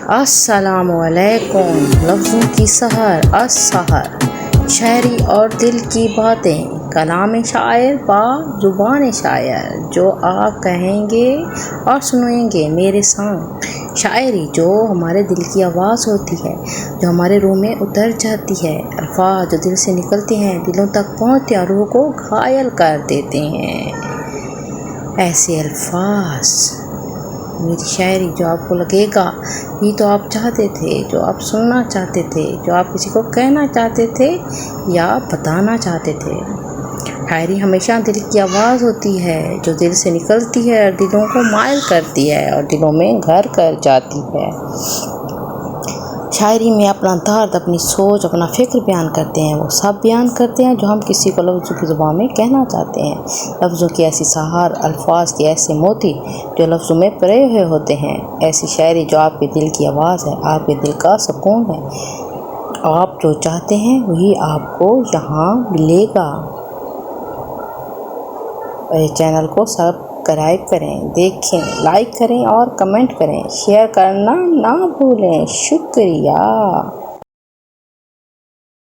السلام علیکم۔ لفظوں کی سحر السحر، شاعری اور دل کی باتیں، کلام شاعر با زبان شاعر، جو آپ کہیں گے اور سنیں گے میرے سانگ۔ شاعری جو ہمارے دل کی آواز ہوتی ہے، جو ہمارے روح میں اتر جاتی ہے، الفاظ جو دل سے نکلتے ہیں، دلوں تک پہنچتے ہیں، روح کو گھائل کر دیتے ہیں۔ ایسے الفاظ، میری شاعری جو آپ کو لگے گا یہ تو آپ چاہتے تھے، جو آپ سننا چاہتے تھے، جو آپ کسی کو کہنا چاہتے تھے یا بتانا چاہتے تھے۔ شاعری ہمیشہ دل کی آواز ہوتی ہے، جو دل سے نکلتی ہے اور دلوں کو مائل کرتی ہے اور دلوں میں گھر کر جاتی ہے۔ شاعری میں اپنا درد، اپنی سوچ، اپنا فکر بیان کرتے ہیں، وہ سب بیان کرتے ہیں جو ہم کسی کو لفظوں کی زبان میں کہنا چاہتے ہیں۔ لفظوں کی ایسی سحر، الفاظ کے ایسے موتی جو لفظوں میں پرے ہوئے ہوتے ہیں۔ ایسی شاعری جو آپ کے دل کی آواز ہے، آپ کے دل کا سکون ہے۔ آپ جو چاہتے ہیں وہی آپ کو یہاں ملے گا۔ اس چینل کو سبسکرائب کریں، دیکھیں، لائک کریں اور کمنٹ کریں، شیئر کرنا نہ بھولیں۔ شکریہ۔